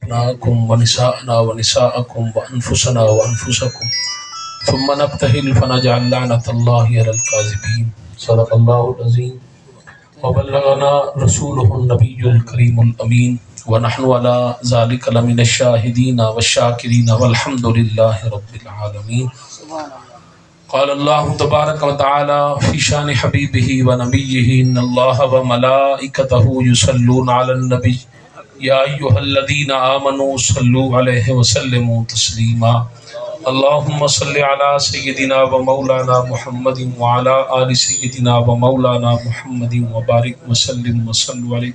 أبناءكم ونساءنا ونساءكم وأنفسنا وأنفسكم ثم نبتهل فنجعل لعنة الله على الكاذبين. صدق الله العظيم وبلغنا رسوله النبي الكريم الأمين ونحن على ذلك لمن الشاهدين والشاكرين والحمد لله رب العالمين. قال الله تبارك وتعالى في شان حبيبه ونبيه إن الله وملائكته يصلون على النبي يا أيها الذين آمنوا صلوا عليه وسلموا تسليما. اللهم صل على سيدنا ومولانا محمد وعلى آل سيدنا ومولانا محمد وبارك وسلم وصلوا عليه.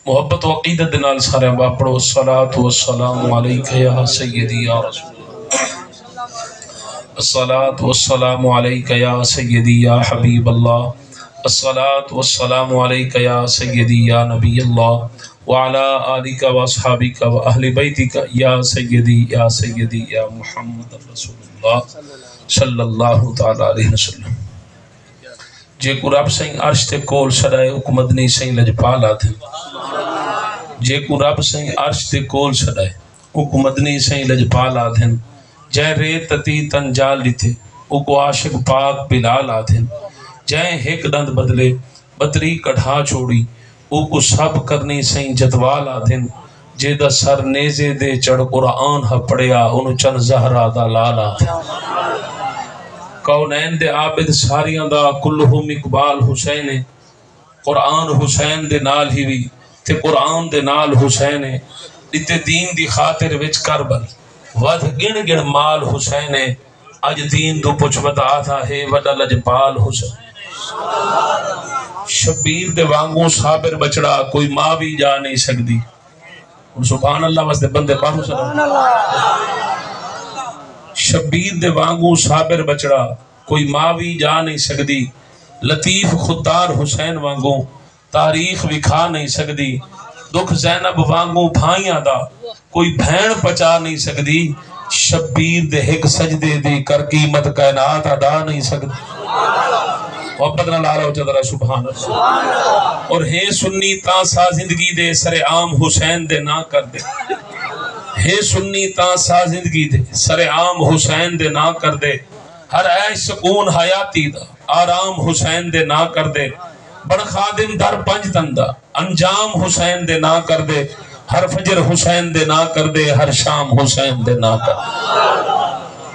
محبت و عقیدت نال سارے باپڑو الصلاۃ والسلام علیک یا سیدی یا رسول الصلاۃ والسلام علیک یا سیدی یا حبیب اللہ. الصلاۃ والسلام علیک یا سیدی یا نبی اللہ وعلی آلک و اصحابک و اہل بیتک یا سیدی یا محمد رسول اللہ صلی اللہ تعالی علیہ وسلم. جے کو رب سائیں عرش تے کول سڑائے حکمت نہیں سائیں لجپال آدھیں. جے کو رب سائیں عرش تے کول سڑائے حکمت نہیں سائیں لجپال آدھیں. جے ریت تی تن جال لیتے او کو عاشق پاک بلال آدھیں. جے ہک دند بدلے بطری کڑھا چھوڑی او کو سب کرنی سائیں جدوال آدھیں. جے دا سر نیزے دے چڑھ قرآن ہا پڑیا انو چن زہرہ دا لال آدھیں. کونین دے عابد ساریاں دا کلہم اقبال حسین. قرآن حسین دے نال ہی وی تے قرآن دے نال حسین. دیتے دین دی خاطر وچ کربل ود گن گن مال حسین. اج دین دو پچھ بتا تھا ہے وڈا لجپال حسین. شبیر دے وانگوں صابر بچڑا کوئی ماں بھی جا نہیں سکتی. سبحان اللہ واسطے بندے پاہو سبحان اللہ. شبیر دے وانگوں صابر بچڑا کوئی ماں بھی جا نہیں سکتی. لطیف خوددار حسین وانگوں تاریخ وکھا نہیں سکتی. دکھ زینب وانگوں بھائیاں دا کوئی بھین پچا نہیں سکتی. شبیر دے ہک سجدے دی کر قیمت کائنات ادا نہیں سکتی. محبت نہ لارا ہو چدرہ سبحان اللہ. اور ہے سنی تا سا زندگی دے سر عام حسین دے نہ کر دے. ہے سنی تا سا زندگی دے سر عام حسین دے نہ کر دے. ہر عیش سکون حیاتی دا آرام حسین دے نہ کر دے. بڑ خادم در پنج تندہ انجام حسین دے نہ کر دے. ہر فجر حسین دے نہ کر دے. ہر شام حسین دے نہ کر دے.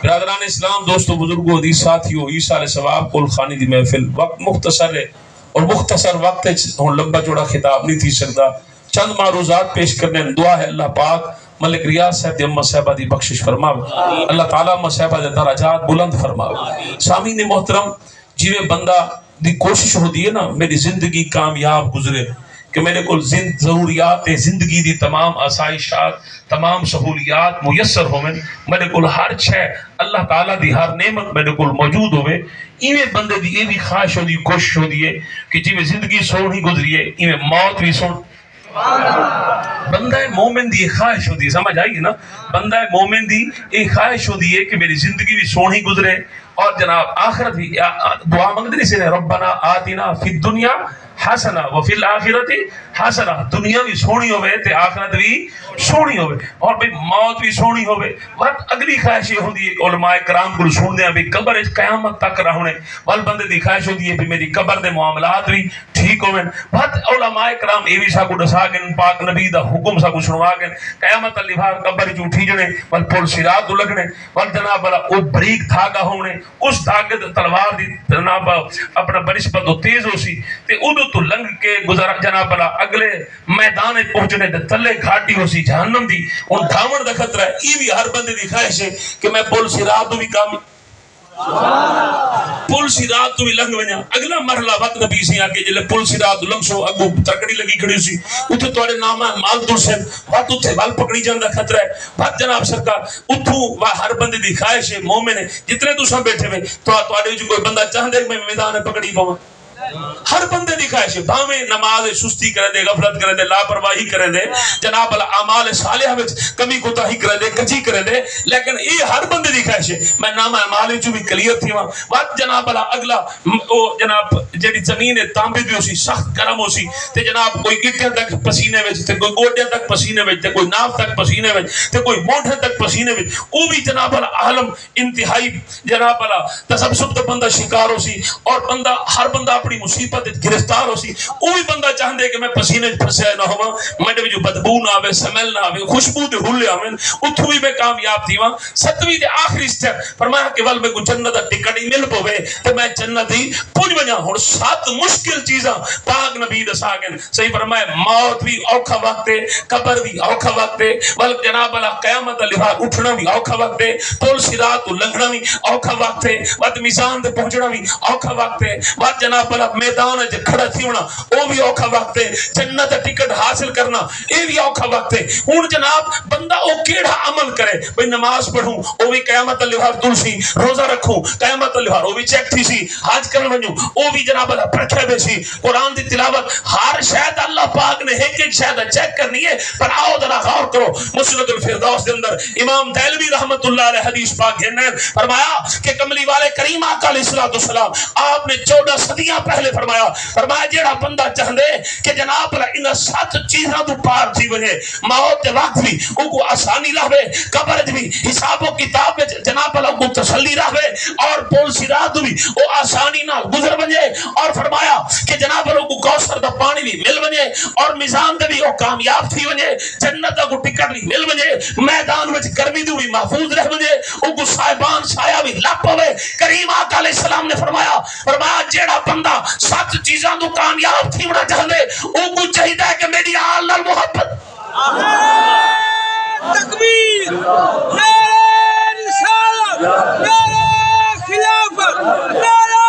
برادران اسلام دوستو بزرگو حدیث ساتھیو عیسیٰ علیہ ثواب کل خانی دی محفل وقت مختصر ہے اور مختصر وقت ہوں لمبا جوڑا خطاب نہیں تھی سکتا. چند معروضات پیش کرنے دعا ہے اللہ پاک ملک ریاض صاحب دی امہ صاحبہ دی بخشش فرماو. اللہ تعالیٰ امہ صاحبہ دے درجات بلند فرماو. سامعین محترم جیوے بندہ دی کوشش ہو دی ہے نا میری زندگی کامیاب گزرے کہ میرے کو ضروریات زندگی دی تمام آسائشات تمام سہولیات میسر ہوئے. میرے کو ہر چھے اللہ تعالیٰ دی ہر نعمت میرے کو موجود ہوئے. ایویں بندے دی یہ بھی خواہش ہو دی کوشش ہو دی ہے کہ جی میں زندگی سونی گزری ہے ایویں موت بھی سون. بندہ مومن دی خواہش ہو دی سمجھ آئی نا. بندہ مومن دی ایک خواہش ہو دی ہے کہ میری زندگی بھی سونی گزرے اور جناب آخرت بھی دعا مانگ دی سے ربنا آتنا فی الدنیا حسنہ وفی الآخرت حسنہ. دنیا بھی سونی ہوئے تے آخرت بھی سونی ہوئے اور بھی موت بھی سونی ہوئے. وقت اگلی خواہش یہ ہوندی ہے کہ علماء کرام کو سن دیا بھی قبر اس قیامت تک رہنے وال بندے دی خواہش ہوندی ہے بھی میری قبر دے معاملات بھی ٹھیک ہوئے. وقت علماء کرام یہ بھی سا کو دسا گن پاک نبی دا حکم سا کو سنوا گن قیامت علی بھار قبر جو اٹھی جنے وال پل صراط لگنے وال جناب او بریک دھاگا ہونے اس دھاگے تلوار دی جناب اپنا بنسبت تو تیز ہو سی تے ادو تو لنگ کے گزارا جناب اگلے میدان پہنچنے دے تلے گھاٹی ہو سی جہنم دی ان دھاون دا خطرہ ہے. یہ بھی ہر بندے دی خواہش ہے کہ میں پل صراط بھی کام پل صراط تو بھی لنگ ونیا. اگلا مرحلہ وقت نبی سی آکے جلے پل صراط لنگ سو اگو ترکڑی لگی کھڑی سی اتھے توڑے نامہ مال دور سے وقت اتھے وال پکڑی جاندہ خطرہ ہے. وقت جناب سرکار اتھو ہر بندے دی خواہش ہے مومن ہے جتنے تو سب بیٹھے ہوئے تو آڑے جو کوئی بندہ چاہندے کہ میں میدان پکڑی پاؤں ہر بندے دی خواہش ہے، بھاویں نماز سستی کرے دے، غفلت کرے دے، لاپرواہی کرے دے، جناب اعمال صالحہ وچ کمی کوتاہی کرے دے، کچی کرے دے، لیکن یہ ہر بندے دی خواہش ہے میں نام اعمال وچ بھی کلیئر تھی ہاں۔ وقت جناب اگلا او جناب جڑی زمین ہے تانبے دی ہوسی، سخت گرم ہوسی، تے جناب کوئی گٹھے تک پسینے وچ، تے کوئی گوڈے تک پسینے وچ، تے کوئی ناف تک پسینے وچ، تے کوئی مونڈے تک پسینے وچ، او بھی جناب عالم انتہائی جناب تسبسب تو بندہ شکار ہو سی، اور بندہ ہر بندہ اپنی مصیبت گرفتار ہو سی، وہ بھی بندہ چاہندے کہ میں پسینے پھسیا نہ ہوا، میں جو بدبو نہ آوے، سمیل نہ آوے، خوشبو دے ہلے آویں، اتھو بھی میں کامیاب تھی وہاں۔ ستویں دے آخری سٹیپ فرمایا کہ ول میں کو جنت دا ٹکٹ ہی مل پوے تے میں جنت ہی پہنچ ونجاں۔ ہن 7 مشکل چیزاں پاک نبی دسا گئے، صحیح فرمایا موت بھی اوکھا وقت ہے، قبر بھی اوکھا وقت ہے، ول جناب قیامت علی بار اٹھنا بھی اوکھا وقت ہے، پل صراط تو لنگنا بھی اوکھا وقت ہے، وقت میزان تے پہنچنا بھی اوکھا وقت ہے، وقت جناب میدان وچ کھڑا تھی ہونا وہ بھی اوکھا وقت ہے، جنت ٹکٹ حاصل کرنا یہ بھی اوکھا وقت ہے۔ ہن جناب بندہ او کیڑا عمل کرے، بھئی نماز پڑھوں او بھی قیامت علی بار تلسی، روزہ رکھوں قیامت علی بار وہ بھی چیک تھی سی، حج کرن ونجوں او بھی جناب اللہ پرکھے بے سی، قرآن دی تلاوت ہر شاید اللہ پاک نے ایک شاید چیک کرنی ہے، پر آؤ ذرا غور کرو۔ مسند الفردوس دے اندر امام دہلوی رحمت اللہ علیہ حدیث پاک ہے، فرمایا کہ کملی والے کریم آقا علیہ السلام آپ نے 14 صدیاں پہلے فرمایا جیڑا بندہ چاہندے کہ جناب ان 7 چیزاں تو پار تھی وجے، موت دے وقت بھی او کو آسانی رہے، قبر بھی حساب و کتاب میں جناب اللہ کو تسلی رہے، اور پول صراط بھی او آسانی نال گزر وجے، اور فرمایا کہ جناب اللہ کو کوثر دا پانی بھی مل وجے، اور میزان دے بھی او کامیاب تھی وجے، جنت دا کو ٹکٹ بھی مل وجے، میدان وچ گرمی تو بھی محفوظ رہ وجے، او کو صاحبان سایہ بھی لپ ہوئے۔ کریم آقا علیہ السلام نے فرمایا جیڑا بندہ 7 چیزاں تو کامیاب تھی ہونا چاہندے او کو چاہیے کہ میری آل نال محبت۔ تکبیر، نعرہ رسالت، نعرہ خلافت، نعرہ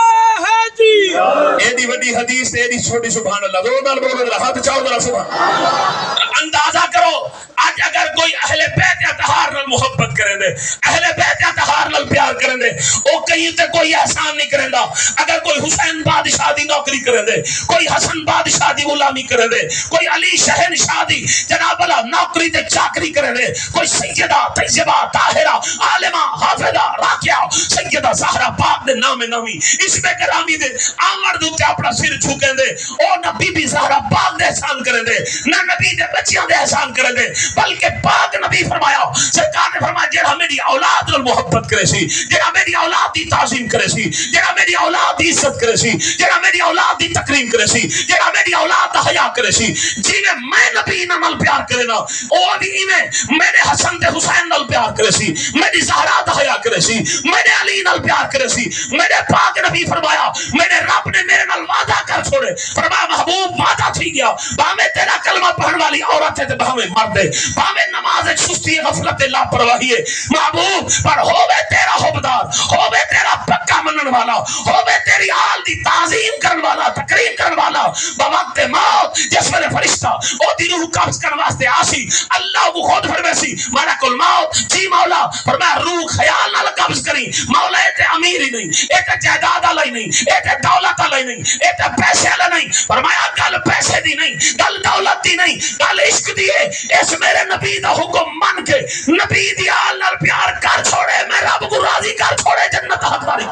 حیدری۔ ایڈی وڈی حدیث ایڈی چھوٹی سبحان اللہ، دو نال بولو ذرا ہاتھ چاہو ذرا سبحان۔ اندازہ کرو آج اگر کوئی اہل بیت اطہار نال محبت کریں دے، اہل بیت اطہار نال پیار کریں دے، او کہیں تے کوئی احسان نہیں کریں دا۔ اگر کوئی حسین بادشاہ دی نوکری کریں دے، کوئی حسن بادشاہ دی غلامی کریں دے، کوئی علی شہنشاہ دی جناب اللہ نوکری تے چاکری کریں دے، کوئی سیدہ طیبہ طاہرہ عالمہ حافظہ راکعہ سیدہ زہرا پاک دے نام نامی اس میں گرامی دے آمر دو تے اپنا سر چھکیں دے، او نہ بی بی زہرا پاک دے احسان کریں دے، نہ نبی دے بچیاں دے احسان کریں دے، بلکہ پاک نبی فرمایا، سرکار نے فرمایا جڑا میری اولاد نال محبت کرے سی، جڑا میری اولاد دی تعظیم کرے سی، جڑا میری اولاد دی عزت کرے سی، جڑا میری اولاد دی تکریم کرے سی، جڑا میری اولاد دا حیا کرے سی، جیویں میں نبی نال پیار کرے نا او بھی میں میرے حسن تے حسین نال پیار کرے سی، میری زہرا دا حیا کرے سی، میرے علی نال پیار کرے سی۔ میرے پاک نبی فرمایا میرے رب نے میرے نال وعدہ کر چھوڑے، فرمایا محبوب وعدہ تھی گیا، باویں تیرا کلمہ پڑھن والی عورت ہے تے باویں مرد ہے، باویں نماز سستی غفلت لاپرواہی ہے، محبوب پر ہووے تیرا حبدار، ہووے تیرا پکا منن والا، ہووے تیری آل دی تعظیم کرن والا، تکریم کرن والا، بوقت موت جس میں فرشتہ او دی روح قبض کرن واسطے آسی، اللہ کو خود فرمے سی ملک الموت جی مولا، فرمایا روح خیال نال قبض کری، مولا اے تے امیر ہی نہیں، اے تے جائیداد والا ہی نہیں، اے تے دولت والا ہی نہیں، اے تے پیسے والا نہیں، فرمایا گل پیسے دی نہیں، گل دولت دی نہیں، گل عشق دی ہے، اس میرے نبی دا حکم من کے نبی دی آل نال پیار کر چھوڑے، میں رب کو راضی کر چھوڑے، جنت حق داری۔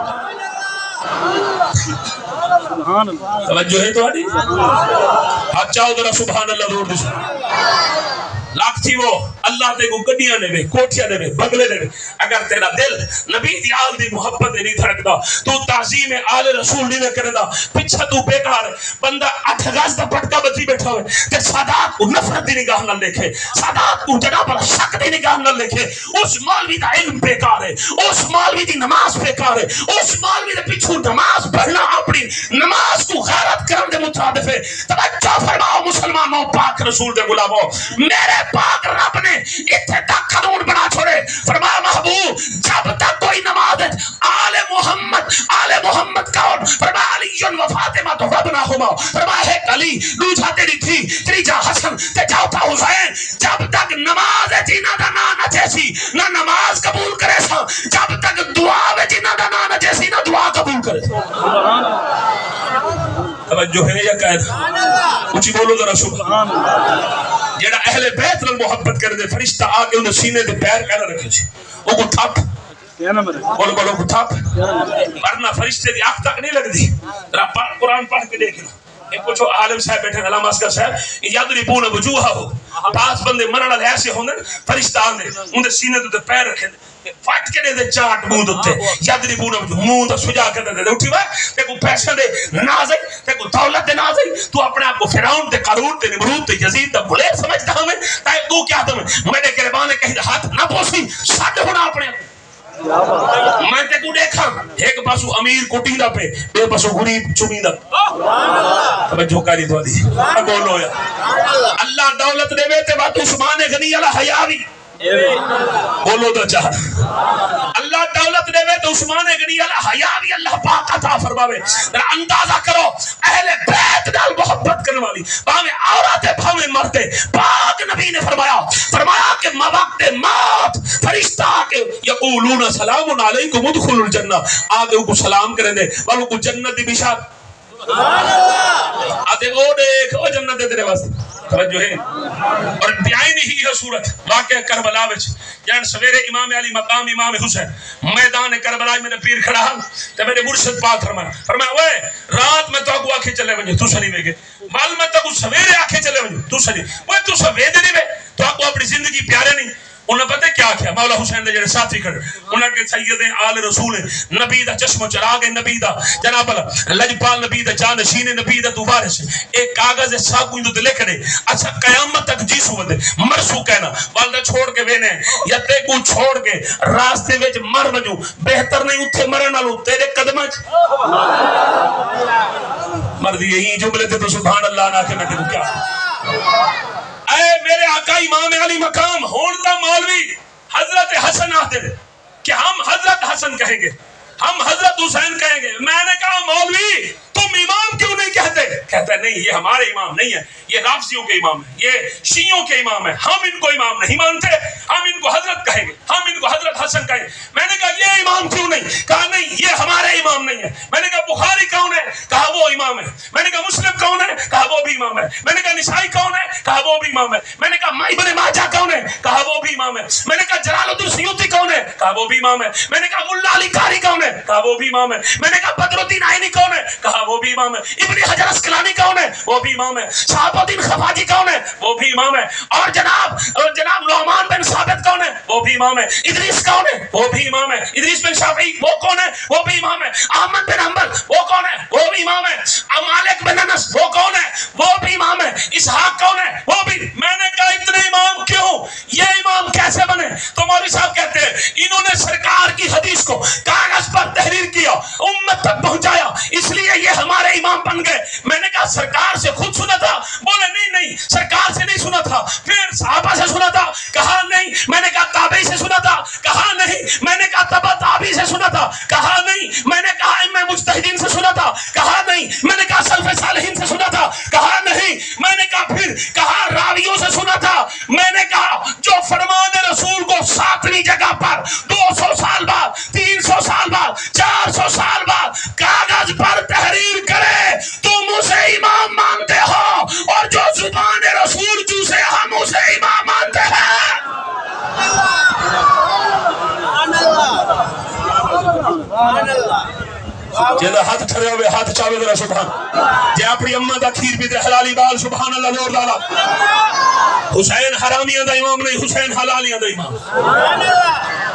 توجہ ہے تو آڈی ہاتھ چاہو ذرا سبحان اللہ ضرور دے لاکھ تھی وہ اللہ تے کو گڈیاں دے وے، کوٹھیاں دے وے، بنگلے دے وے، اگر تیرا دل نبی دی آل دی محبت نہیں دھڑکدا، تو تعظیم آل رسول نہیں کردا، پیچھے تو بیکار ہے۔ بندہ 8 گز دا پٹکا بچی بیٹھا ہوئے تے سادات کو نفرت دی نگاہ نال دیکھے، سادات کو جناب پر شک دی نگاہ نال دیکھے، اس مولوی دا علم بیکار ہے، اس مولوی دی نماز بیکار ہے، اس مولوی دے پیچھے نماز پڑھنا اپنی نماز کو غیرت کرن دے مترادف ہے۔ توجہ فرماؤ مسلمانوں، پاک رسول دے غلاموں، میرے پاک رب نے اتنے تک قانون بنا چھوڑے، فرمایا محبوب جب تک کوئی نماز آل محمد کون، فرمایا علی و فاطمہ تو ربناہما، فرمایا ایک علی دوسرا تیری تھی، تیجا حسن تے چوتھا حسین، جب تک نماز جنہ دا نا نہ جیسی نہ نماز قبول کرے سا، جب تک دعا جنہ دا نا نہ جیسی نہ دعا قبول کرے سا۔ توجہ ہے یا قید؟ اچھی بولو ذرا سبحان اللہ. جیڑا اہل بیت نال محبت کرے فرشتہ آ کے انہیں سینے دے پیر کہنا رکھے سی وہ کو تھپ بولو بولو کو تھپ ورنہ فرشتے دی آنکھ تک نہیں لگ دی. ذرا قرآن پڑھ کے دیکھ لو. ایک پوچھو عالم صاحب بیٹھے علامہ اصغر صاحب یضربون وجوہہم بعض بندے مرن والے ایسے ہوندے فرشتہ آندے اندے سینے تے پیر رکھے فٹ کے دے چاٹ منہ تے یضربون منہ تے سجا کے دے اٹھی وا تے کو پیسے دے ناز ہے تے کو دولت دے ناز ہے تو اپنے آپ کو فرعون تے قارون تے نمرود تے یزید تے بھلے سمجھدا ہمیں تے تو کیا تم میرے گربان کہیں ہاتھ نہ پوسی سٹ ہونا اپنے میں تے کو دیکھا ایک پاسو امیر کوٹیلا پہ بے پاسو غریب چمیندہ توجہ کاری تو دی بولو یا اللہ دولت دے وے تے بات عثمان غنی والا حیاوی بولو تو چاہ اللہ دولت دے وے تو عثمان غنی والا حیاوی اللہ پاک عطا فرماوے. اندازہ کرو اہل بیت نال محبت کرنے والی بھاویں عورت ہے بھاویں مرد ہے پاک نبی نے فرمایا کہ موقت موت فرشتہ آ کے یقولون سلام علیکم ادخلوا الجنہ آگے کو سلام کریں دے والوں کو جنت دی بشارت سبحان اللہ آتے او دیکھ او جنت دے تیرے واسطے توجہ ہے. اور بیائی ہی ہے صورت واقعہ کربلا وچ جان سویرے امام علی مقام امام حسین میدان کربلا میرے پیر کھڑا ہن تے میرے مرشد پاک فرمایا اوئے رات میں تو اگو آکھے چلے ونجے تو سنی وے گے مال میں تو سویرے آکھے چلے ونجے تو سنی اوئے تو سویرے نہیں وے تو اگو اپنی زندگی پیارے نہیں. انہیں پتہ کیا کیا مولا حسین دے جڑے ساتھی کھڑے انہاں کے سید آل رسول نبی دا چشم چراغ نبی دا جناب لجپال نبی دا جانشین نبی دا دوبارش ایک کاغذ ساگو تو لکھ دے اچھا قیامت تک جیسو ودے مرسو کہنا والدہ چھوڑ کے وینے یا تے کو چھوڑ کے راستے وچ مر وجو بہتر نہیں اتھے مرن والو تیرے قدم وچ مردی یہی جملے تے تو سبحان اللہ نہ کہ میں تے کیا اے میرے آقا امام علی مقام ہونتا مولوی حضرت حسن آتے تھے کہ ہم حضرت حسن کہیں گے ہم حضرت حسین کہیں گے. میں نے کہا مولوی تم امام کیوں نہیں کہتے؟ کہتا ہے نہیں یہ ہمارے امام نہیں ہے یہ رافضیوں کے امام ہیں یہ شیعوں کے امام ہیں ہم ان کو امام نہیں مانتے ہم ان کو حضرت کہیں گے ہم ان کو حضرت حسن کہیں گے. میں نے کہا یہ امام کیوں نہیں؟ کہا نہیں یہ ہمارے امام نہیں ہے. میں نے کہا بخاری کون ہے؟ کہا وہ امام ہے. میں نے کہا مسلم کون ہے؟ کہا وہ بھی امام ہے. میں نے کہا نسائی کون ہے؟ کہا وہ بھی امام ہے. میں نے کہا ابن ماجہ کون ہے؟ کہا وہ بھی امام ہے. میں نے کہا جلال الدین سیوطی کون ہے؟ کہا وہ بھی امام ہے. میں نے کہا ملا علی قاری کون ہے؟ کہا وہ بھی امام ہے. میں نے کہا بدر الدین عینی کون ہے؟ کہا وہ بھی امام ہے. ابن حجر اسقلانی کون ہے؟ وہ بھی امام ہے. شہاب الدین خفاجی کون ہے؟ وہ بھی امام ہے. اور جناب نعمان بن ثابت کون ہے؟ وہ بھی امام ہے. ادریس کون ہے؟ وہ بھی امام ہے. ادریس بن شافعی وہ کون ہے؟ وہ بھی امام ہے. احمد بن حنبل وہ کون ہے؟ وہ بھی امام ہے. مالک بن انس وہ کون ہے؟ وہ بھی امام ہے. اسحاق کون ہے؟ وہ بھی. میں نے کہا اتنے امام کیوں؟ یہ امام کیسے بنے؟ تو مولوی صاحب کہتے ہیں انہوں نے سرکار کی حدیث کو کاغذ پر تحریر کیا امت تک پہنچایا اس لیے یہ ہمارے امام بن گئے. میں نے کہا سرکار سے خود سنا تھا؟ بولے نہیں سرکار سے نہیں سنا تھا. پھر صحابہ سے سنا تھا؟ کہا نہیں. میں نے کہا تابعی سے سنا تھا؟ کہا نہیں. میں نے کہا تبع تابعی سے سنا تھا؟ کہا نہیں. میں نے کہا ائمہ مجتہدین سے سنا تھا؟ کہا نہیں. میں نے کہا سلف صالحین سے سنا تھا؟ کہا نہیں. میں نے کہا پھر کہا راویوں سے سنا تھا؟ میں نے کہا جو فرمان رسول کو 7ویں جگہ پر 200 سال بعد 300 سال بعد 400 سال بعد کاغذ پر تحریر کرے تم اسے امام مانتے ہو اور جو زبان رسول جسے ہم اسے امام مانتے ہیں. جیدہ ہاتھ ٹھرے ہوئے ہاتھ چاوے ذرا سبحان جے اپنی اممہ دا کھیر بھی دے حلالی بال سبحان اللہ نور لالا. حسین حرامیاں دا امام نہیں حسین حلالیاں دا امام.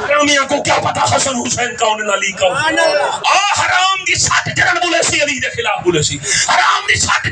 حرامیاں کو کیا پتا حسن حسین کون علی کون. حرام دی سٹ جنن بولے سی علی دے خلاف بولے سی حرام دی سٹ